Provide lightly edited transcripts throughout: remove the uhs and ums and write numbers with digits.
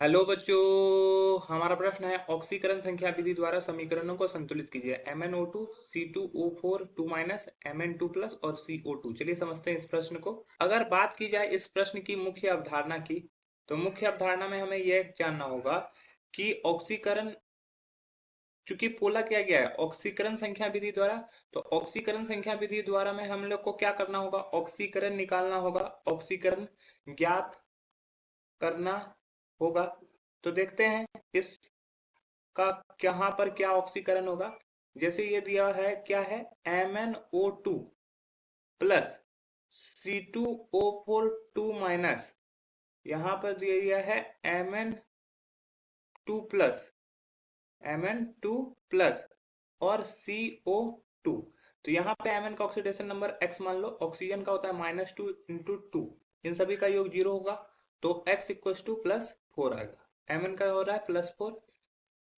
Hello बच्चों। हमारा प्रश्न है ऑक्सीकरण संख्या विधि द्वारा समीकरणों को संतुलित कीजिए। MnO2 C2O4 2 minus Mn2 plus और CO2। चलिए समझते हैं इस प्रश्न को। अगर बात की जाए इस प्रश्न की मुख्य अवधारणा की, तो मुख्य अवधारणा में हमें यह जानना होगा कि ऑक्सीकरण, चूंकि बोला क्या गया है ऑक्सीकरण संख्या विधि द्वारा, तो ऑक्सीकरण संख्या विधि द्वारा में हम लोग को क्या करना होगा, ऑक्सीकरण निकालना होगा, ऑक्सीकरण ज्ञात करना होगा। तो देखते हैं इसका यहाँ पर क्या ऑक्सीकरण होगा। जैसे ये दिया है क्या है, MnO2 प्लस C2O4 2 माइनस, यहाँ पर दिया गया है Mn2 प्लस Mn2 प्लस और CO2। तो यहाँ पे Mn का ऑक्सीडेशन नंबर x मान लो, ऑक्सीजन का होता है -2 × 2, इन सभी का योग 0 होगा, तो x इक्वस टू +4 आएगा। Mn का हो रहा है +4,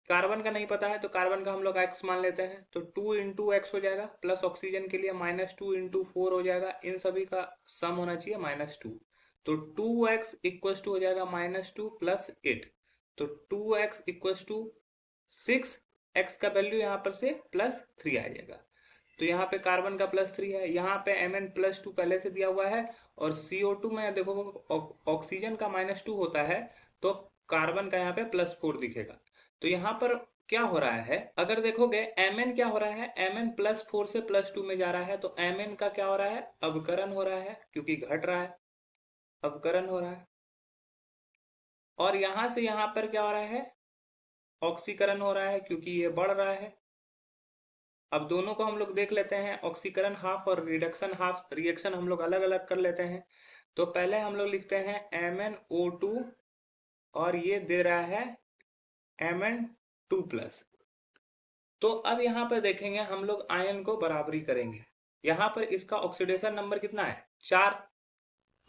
कार्बन का नहीं पता है तो कार्बन का हम लोग x मान लेते हैं, तो 2 × x हो जाएगा, प्लस ऑक्सीजन के लिए -2 × 4 हो जाएगा, इन सभी का सम होना चाहिए -2, तो 2x इक्वस टू हो जाएगा -2 + 8, तो 2x इक्वस टू 6, x का वैल्यू यहाँ पर से +3 आ जाएगा। तो यहाँ पे कार्बन का +3 है, यहाँ पे Mn+2 पहले से दिया हुआ है, और CO2 में देखो ऑक्सीजन का -2 होता है, तो कार्बन का यहाँ पे +4 दिखेगा। तो यहाँ पर क्या हो रहा है, अगर देखोगे Mn क्या हो रहा है, Mn +4 से +2 में जा रहा है, तो Mn का क्या हो रहा है, अवकरण हो रहा है, क्योंकि घट रहा है, अवकरण हो रहा है। और यहाँ से यहाँ पर क्या हो रहा है, ऑक्सीकरण हो रहा है, क्योंकि ये बढ़ रहा है। अब दोनों को हम लोग देख लेते हैं, ऑक्सीकरण हाफ और रिडक्शन हाफ, रिएक्शन हम लोग अलग अलग कर लेते हैं। तो पहले हम लोग लिखते हैं MnO2 और ये दे रहा है Mn2 प्लस। तो अब यहाँ पर देखेंगे हम लोग आयन को बराबरी करेंगे। यहाँ पर इसका ऑक्सीडेशन नंबर कितना है, 4,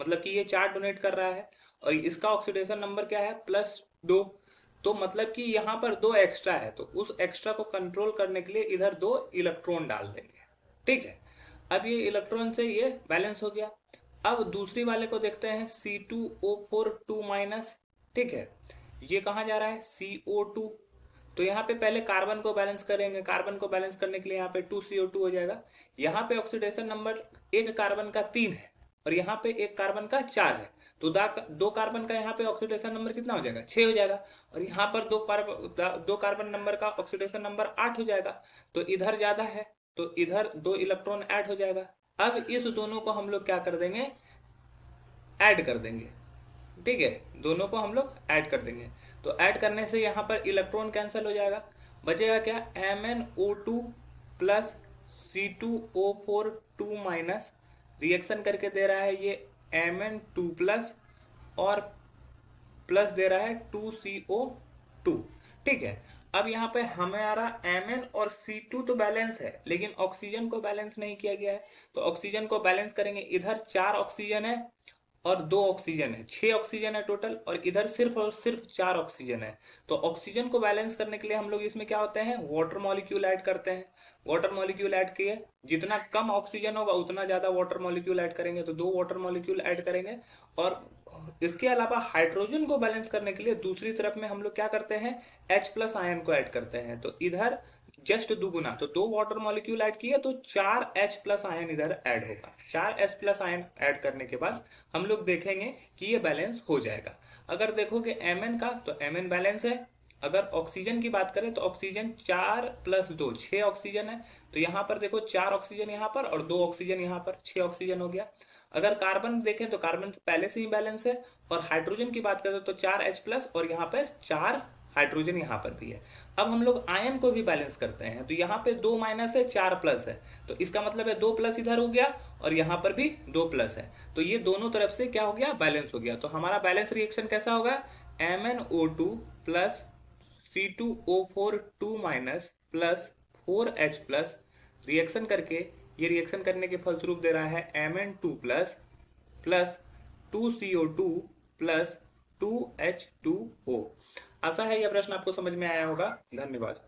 मतलब कि ये 4 डोनेट कर रहा है, और इसका ऑक्सीडेशन नंबर क्या है, +2, तो मतलब कि यहाँ पर 2 एक्स्ट्रा है, तो उस एक्स्ट्रा को कंट्रोल करने के लिए इधर 2 इलेक्ट्रॉन डाल देंगे। ठीक है, अब ये इलेक्ट्रॉन से ये बैलेंस हो गया। अब दूसरी वाले को देखते हैं, C2O4 2 माइनस। ठीक है, ये कहाँ जा रहा है, CO2, तो यहाँ पे पहले कार्बन को बैलेंस करेंगे, कार्बन को बैलेंस करने के लिए यहाँ पे 2CO2 हो जाएगा। यहाँ पे ऑक्सीडेशन नंबर एक कार्बन का 3 है, और यहाँ पे एक कार्बन का 4 है, तो दो कार्बन का यहाँ पे ऑक्सीडेशन नंबर कितना हो जाएगा, 6 हो जाएगा, और यहाँ पर दो कार्बन नंबर का ऑक्सीडेशन नंबर 8 हो जाएगा, तो इधर ज़्यादा है, तो इधर 2 इलेक्ट्रॉन ऐड हो जाएगा। अब इस दोनों को हम लोग क्या कर देंगे, ऐड कर देंगे। ठीक है, दोनों को हम लोग ऐड कर देंगे, तो ऐड करने से यहाँ पर इलेक्ट्रॉन कैंसिल हो जाएगा, बचेगा क्या, MnO2 plus C2O4 2 minus, reaction करके दे रहा है ये Mn2 प्लस, और प्लस दे रहा है 2CO2। ठीक है, अब यहाँ पे हमारा Mn और C2 तो बैलेंस है, लेकिन ऑक्सीजन को बैलेंस नहीं किया गया है, तो ऑक्सीजन को बैलेंस करेंगे। इधर 4 ऑक्सीजन है और 2 ऑक्सीजन है, 6 ऑक्सीजन है टोटल, और इधर सिर्फ और सिर्फ 4 ऑक्सीजन है। तो ऑक्सीजन को बैलेंस करने के लिए हम लोग इसमें क्या होते हैं, वाटर मॉलिक्यूल ऐड करते हैं। वाटर मॉलिक्यूल ऐड किए, जितना कम ऑक्सीजन होगा उतना ज्यादा वाटर मॉलिक्यूल ऐड करेंगे, तो 2 वाटर मॉलिक्यूल ऐड करेंगे। और इसके अलावा हाइड्रोजन को बैलेंस करने के लिए दूसरी तरफ में हम लोग क्या करते हैं, H+ आयन को ऐड करते हैं, तो इधर जस्ट दुगुना, तो 2 वाटर मॉलिक्यूल ऐड किए, तो 4 H+ आयन इधर ऐड होगा। 4 H+ आयन ऐड करने के बाद हम लोग देखेंगे कि ये बैलेंस हो जाएगा। अगर देखोगे Mn का, तो Mn बैलेंस है। अगर ऑक्सीजन की बात करें, तो ऑक्सीजन 4 + 2 6 ऑक्सीजन है, तो यहाँ पर देखो 4 ऑक्सीजन यहाँ पर और 2 ऑक्सीजन यहाँ पर, 6 ऑक्सीजन हो गया। अगर कार्बन देखें, तो कार्बन तो पहले से ही बैलेंस है, और हाइड्रोजन की बात करें तो 4 H+ और यहाँ पर 4 हाइड्रोजन यहाँ पर भी है। अब हम लोग आयन को भी बैलेंस करते हैं, तो यहाँ पे 2 माइनस है, 4 प्लस है, तो इसका मतलब है 2 प्लस इधर हो गया, और यहाँ पर भी 2 प्लस है, तो ये दोनों तरफ से क्या हो गया, बैलेंस हो गया। तो हमारा बैलेंस रिएक्शन कैसा होगा, MnO2 plus C2O4 2 minus plus 4H+, reaction करके, ये रिएक्शन करने के फलस्वरूप दे रहा है Mn2 plus plus 2CO2 plus 2H2O। आशा है यह प्रश्न आपको समझ में आया होगा। धन्यवाद।